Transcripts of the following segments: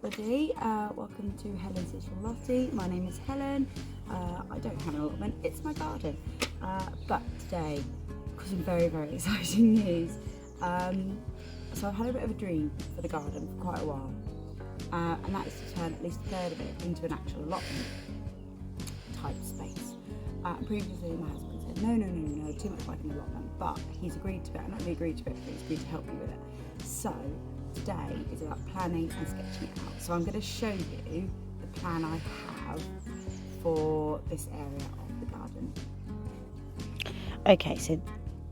everybody, welcome to Helen's Little Lottie. My name is Helen. I don't have an allotment, it's my garden. But today, I've got some very, very exciting news. So I've had a bit of a dream for the garden for quite a while, and that is to turn at least a third of it into an actual allotment type space. Previously my husband said no, too much like an allotment, but he's agreed to it, and not only agreed to it, but he's agreed to help me with it. So today is about planning and sketching it out. So I'm going to show you the plan I have for this area of the garden. Okay, so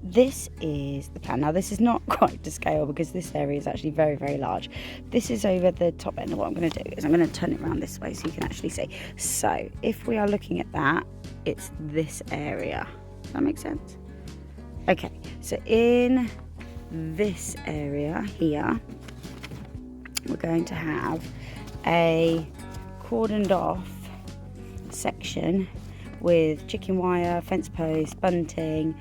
this is the plan. Now this is not quite to scale because this area is actually very, very large. This is over the top end. And what I'm going to do is I'm going to turn it around this way so you can actually see. So if we are looking at that, it's this area. Does that make sense? Okay, so in this area here, we're going to have a cordoned off section with chicken wire, fence posts, bunting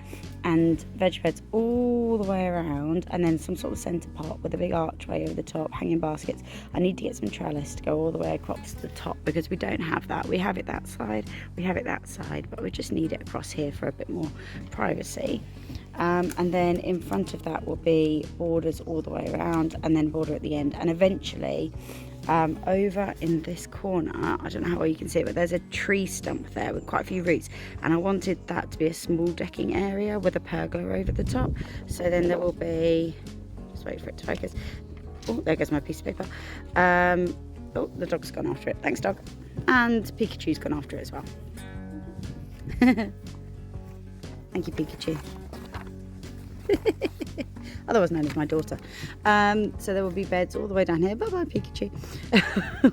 and veg beds all the way around, and then some sort of centre pot with a big archway over the top, hanging baskets. I need to get some trellis to go all the way across the top because we don't have that. We have it that side, we have it that side, but we just need it across here for a bit more privacy. And then in front of that will be borders all the way around, and then border at the end, and eventually over in this corner, I don't know how well you can see it, but there's a tree stump there with quite a few roots, and I wanted that to be a small decking area with a pergola over the top. So then there will be, just wait for it to focus. Oh, there goes my piece of paper. Oh, the dog's gone after it. Thanks, dog. And Pikachu's gone after it as well. Thank you, Pikachu. Otherwise known as my daughter. So there will be beds all the way down here. Bye bye, Pikachu.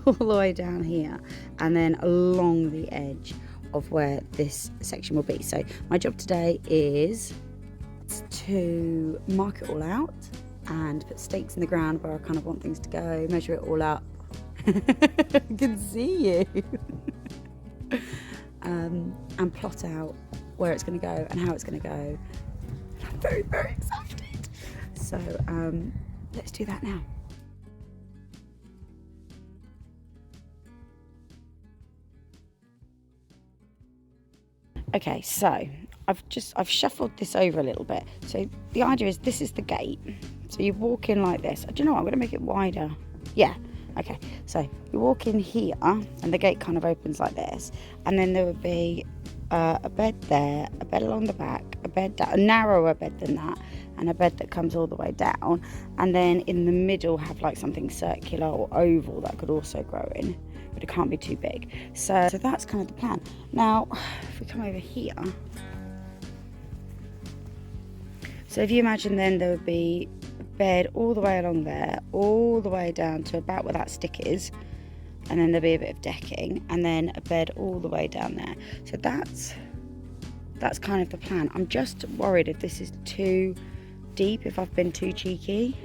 All the way down here, and then along the edge of where this section will be. So my job today is to mark it all out and put stakes in the ground where I kind of want things to go, measure it all up. I can see you. And plot out where it's going to go and how it's going to go. I'm very, very excited. So let's do that now. Okay, so I've shuffled this over a little bit. So the idea is this is the gate. So you walk in like this. Do you know what? I'm going to make it wider. Yeah. Okay. So you walk in here, and the gate kind of opens like this, and then there would be a bed there, a bed along the back, a bed down, a narrower bed than that, and a bed that comes all the way down, and then in the middle have like something circular or oval that could also grow in, but it can't be too big. So that's kind of the plan. Now if we come over here, so if you imagine, then there would be a bed all the way along there, all the way down to about where that stick is, and then there'll be a bit of decking, and then a bed all the way down there. So that's kind of the plan. I'm just worried if this is too deep, if I've been too cheeky.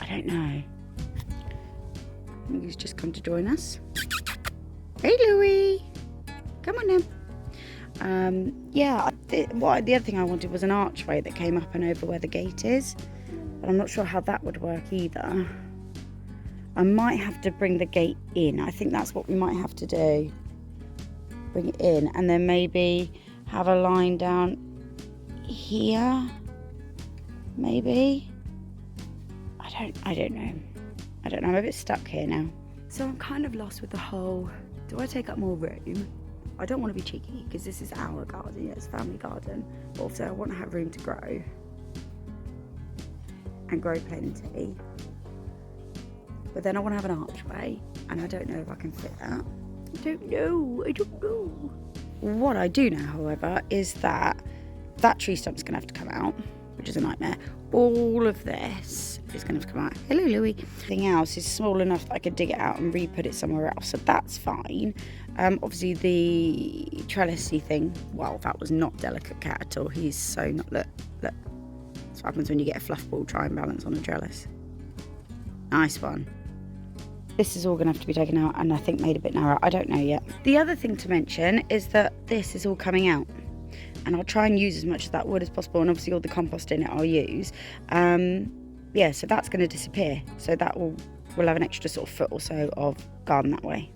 I don't know. He's just come to join us. Hey Louie, come on then. Yeah, the other thing I wanted was an archway that came up and over where the gate is, but I'm not sure how that would work either. I might have to bring the gate in. I think that's what we might have to do. Bring it in, and then maybe have a line down here. Maybe. I don't know. I'm a bit stuck here now. So I'm kind of lost with the whole, do I take up more room? I don't want to be cheeky because this is our garden, yeah, it's a family garden. But also I want to have room to grow. And grow plenty. But then I want to have an archway, and I don't know if I can fit that. I don't know. What I do know, however, is that tree stump's going to have to come out, which is a nightmare. All of this is going to have to come out. Hello, Louie. Everything else is small enough that I could dig it out and re-put it somewhere else, so that's fine. Obviously, the trellisy thing, well, that was not delicate cat at all. He's so not, look. That's what happens when you get a fluff ball try and balance on a trellis. Nice one. This is all going to have to be taken out and I think made a bit narrower. I don't know yet. The other thing to mention is that this is all coming out, and I'll try and use as much of that wood as possible, and obviously all the compost in it I'll use. Yeah, so that's going to disappear. So that we'll have an extra sort of foot or so of garden that way.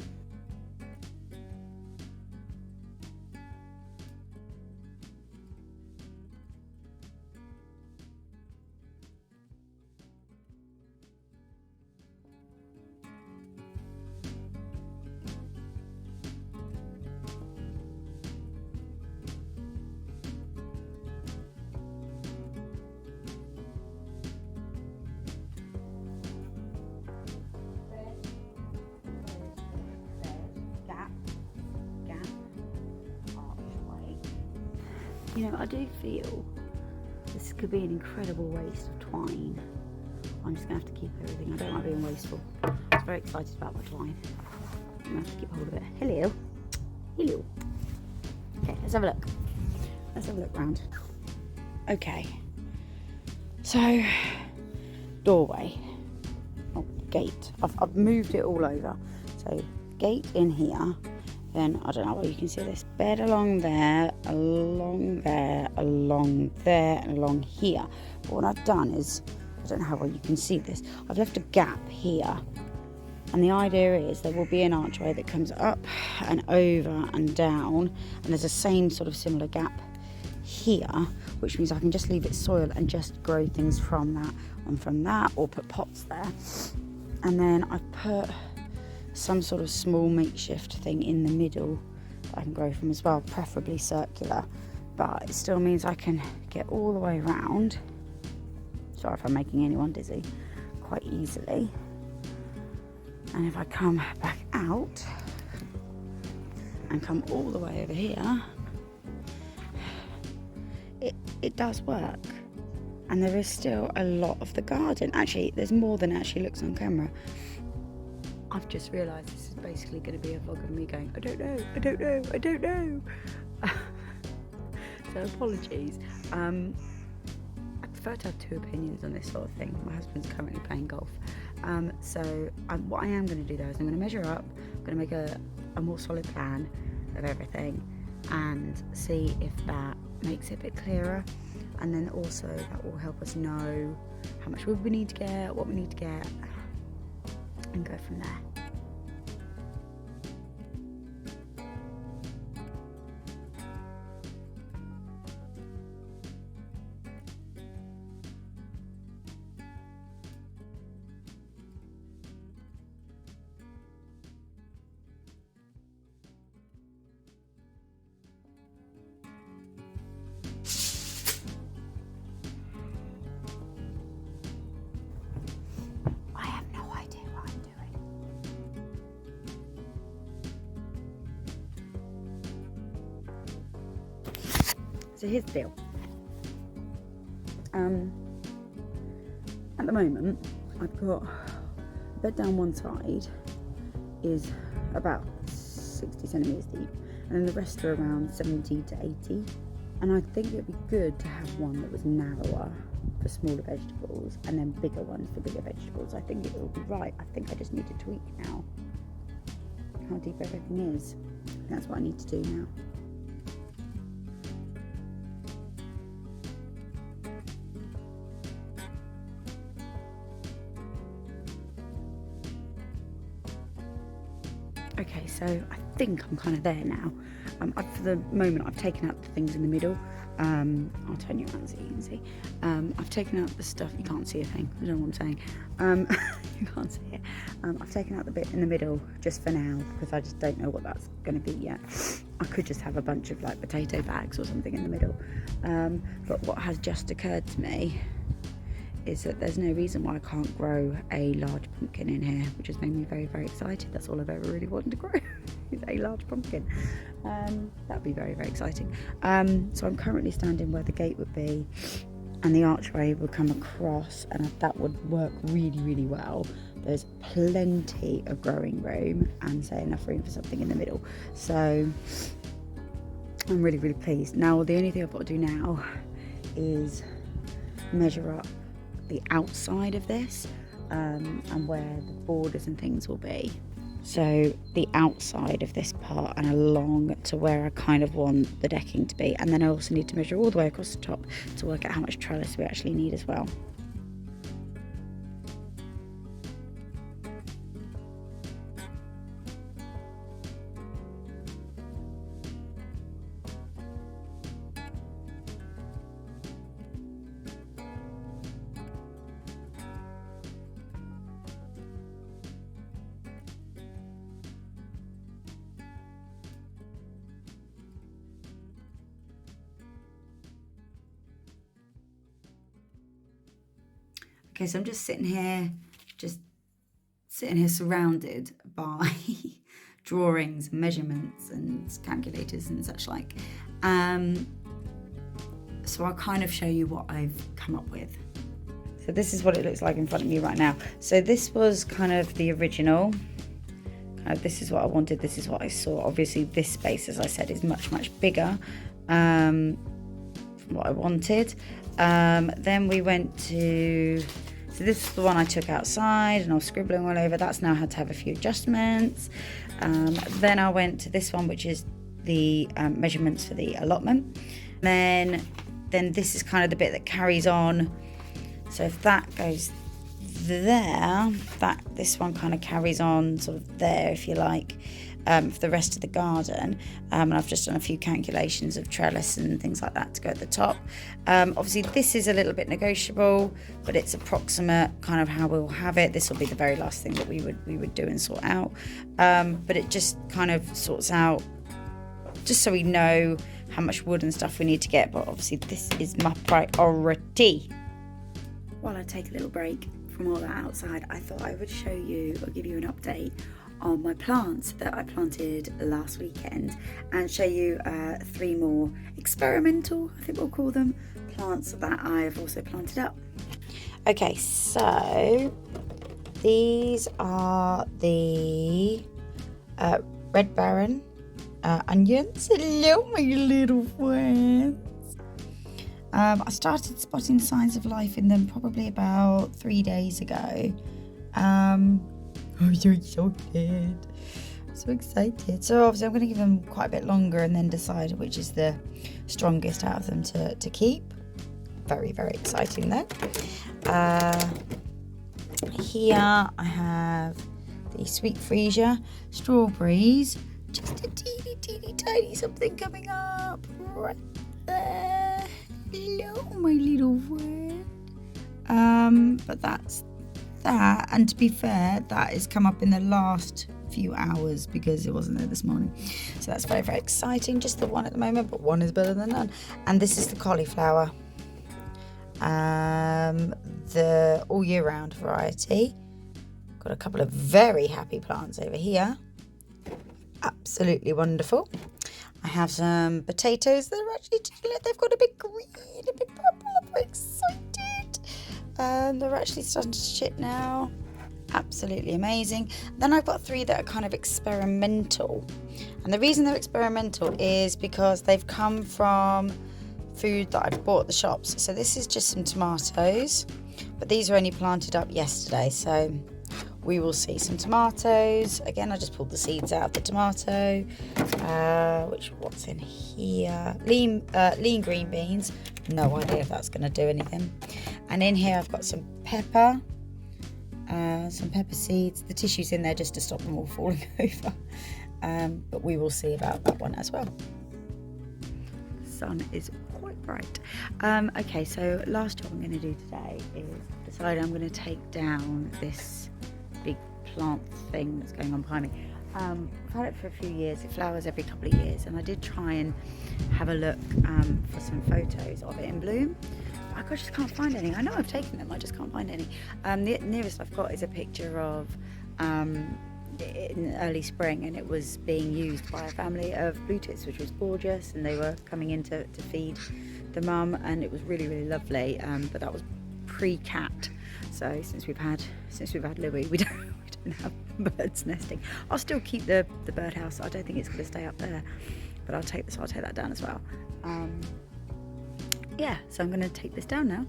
You know, I do feel this could be an incredible waste of twine. I'm just going to have to keep everything. I don't like being wasteful. I was very excited about my twine. I'm going to have to keep hold of it. Hello. Hello. Okay, let's have a look. Let's have a look round. Okay. So, doorway. Oh, gate. I've moved it all over. So, gate in here. Then, I don't know where you can see this, bed along there, along there, along there, and along here. But what I've done is, I don't know how well you can see this, I've left a gap here. And the idea is there will be an archway that comes up and over and down. And there's the same sort of similar gap here, which means I can just leave it soil and just grow things from that and from that, or put pots there. And then I've put some sort of small makeshift thing in the middle that I can grow from as well, preferably circular, but it still means I can get all the way around, sorry if I'm making anyone dizzy, quite easily. And if I come back out and come all the way over here, it does work. And there is still a lot of the garden. Actually, there's more than actually looks on camera. I've just realised this is basically going to be a vlog of me going, I don't know, I don't know, I don't know. So apologies. I prefer to have two opinions on this sort of thing. My husband's currently playing golf. What I am going to do though is I'm going to measure up, I'm going to make a more solid plan of everything and see if that makes it a bit clearer. And then also that will help us know how much wood we need to get, what we need to get, and go from there. So here's the deal. At the moment, I've got a bed down one side is about 60 centimetres deep, and then the rest are around 70 to 80. And I think it'd be good to have one that was narrower for smaller vegetables, and then bigger ones for bigger vegetables. I think it will be right. I think I just need to tweak now how deep everything is. That's what I need to do now. Okay, so I think I'm kind of there now. For the moment, I've taken out the things in the middle. I'll turn you around so you can see. I've taken out the stuff, you can't see a thing, I don't know what I'm saying. You can't see it. I've taken out the bit in the middle just for now, because I just don't know what that's going to be yet. I could just have a bunch of like potato bags or something in the middle. But what has just occurred to me is that there's no reason why I can't grow a large pumpkin in here, which has made me very, very excited. That's all I've ever really wanted to grow, is a large pumpkin. That would be very, very exciting. So I'm currently standing where the gate would be, and the archway would come across, and that would work really, really well. There's plenty of growing room, and say enough room for something in the middle. So I'm really, really pleased. Now, the only thing I've got to do now is measure up the outside of this and where the borders and things will be. So the outside of this part and along to where I kind of want the decking to be, and then I also need to measure all the way across the top to work out how much trellis we actually need as well. Okay, so I'm just sitting here surrounded by drawings, measurements and calculators and such like. So I'll kind of show you what I've come up with. So this is what it looks like in front of me right now. So this was kind of the original. This is what I wanted, this is what I saw. Obviously this space, as I said, is much, much bigger from what I wanted. Then we went to, so this is the one I took outside and I was scribbling all over. That's now had to have a few adjustments. Then I went to this one, which is the measurements for the allotment. Then this is kind of the bit that carries on. So if that goes there, this one kind of carries on sort of there, if you like, for the rest of the garden. And I've just done a few calculations of trellis and things like that to go at the top. Obviously this is a little bit negotiable, but it's approximate kind of how we'll have it. This will be the very last thing that we would do and sort out. But it just kind of sorts out, just so we know how much wood and stuff we need to get. But obviously this is my priority. While I take a little break from all that outside, I thought I would show you or give you an update on my plants that I planted last weekend and show you 3 more experimental, I think we'll call them, plants that I've also planted up. Okay, so these are the Red Baron onions. Hello, my little friends. I started spotting signs of life in them probably about 3 days ago. I'm so excited. So excited. So obviously I'm going to give them quite a bit longer and then decide which is the strongest out of them to keep. Very, very exciting though. Here I have the sweet freesia, strawberries, just a teeny, teeny, tiny something coming up right there. Hello, my little friend. But that's that, and to be fair, that has come up in the last few hours because it wasn't there this morning. So that's very, very exciting. Just the one at the moment, but one is better than none. And this is the cauliflower, the all year round variety. Got a couple of very happy plants over here. Absolutely wonderful. I have some potatoes that are actually, they've got a bit green, a bit purple. I'm very excited. They're actually starting to shit now. Absolutely amazing. Then I've got 3 that are kind of experimental. And the reason they're experimental is because they've come from food that I've bought at the shops. So this is just some tomatoes, but these are only planted up yesterday. So we will see some tomatoes. Again, I just pulled the seeds out of the tomato. What's in here? Lean green beans. No idea if that's going to do anything. And in here I've got some pepper seeds. The tissue's in there just to stop them all falling over. But we will see about that one as well. The sun is quite bright. Okay, so last job I'm going to do today is decide I'm going to take down this big plant thing that's going on behind me. I've had it for a few years. It flowers every couple of years, and I did try and have a look for some photos of it in bloom. I just can't find any. I know I've taken them, I just can't find any. The nearest I've got is a picture of in early spring, and it was being used by a family of blue tits, which was gorgeous, and they were coming in to feed the mum, and it was really, really lovely. But that was pre-cat. So since we've had Louis, we don't have birds nesting. I'll still keep the birdhouse. I don't think it's going to stay up there, but I'll take that down as well. Yeah, so I'm going to take this down now.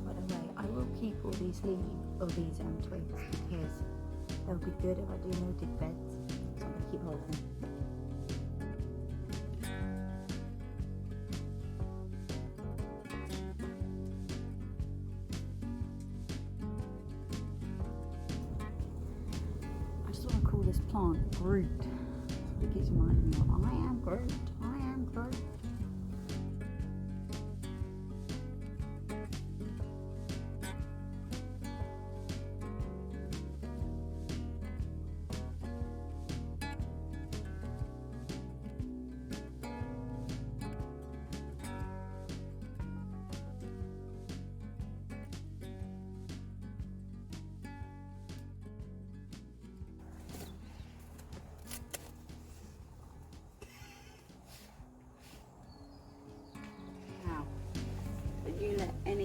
By the way, I will keep all these twigs because they'll be good if I do noted beds. So I'm going to keep holding them. This plant Groot. So it keeps reminding me of I am Groot. I am Groot.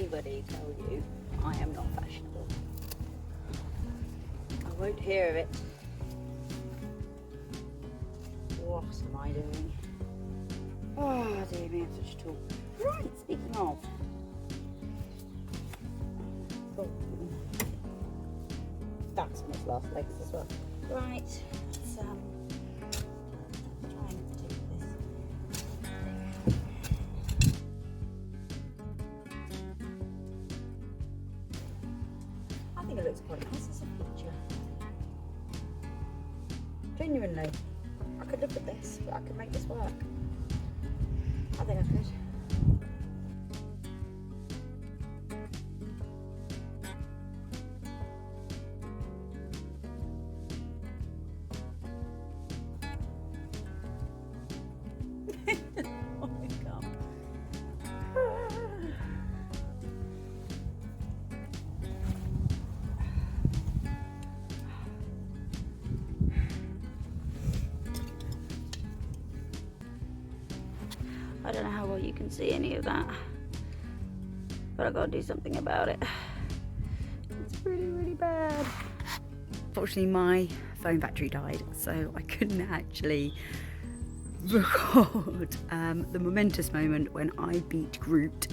anybody tell you I am not fashionable. I won't hear of it. What am I doing? Oh dear me, I'm such a tool. Right, speaking of. Oh, that's on its last legs as well. Right, let's try and do this. I think it looks quite nice as a picture. Genuinely, I could look at this, but I could make this work. I think I could. Oh my God. I don't know how well you can see any of that, but I gotta do something about it. It's really, really bad. Fortunately, my phone battery died, so I couldn't actually record the momentous moment when I beat Groot.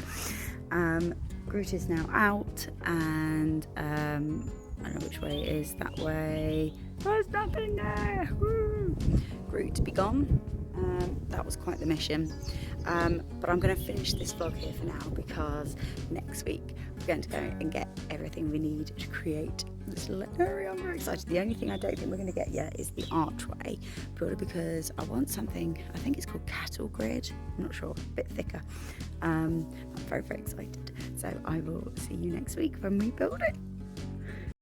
Groot is now out, and I don't know which way it is. That way. There's nothing there. Woo! Groot be gone. That was quite the mission. But I'm going to finish this vlog here for now, because next week we're going to go and get everything we need to create this little area. I'm very excited. The only thing I don't think we're going to get yet is the archway, purely because I want something, I think it's called cattle grid, I'm not sure, a bit thicker. I'm very, very excited. So I will see you next week when we build it.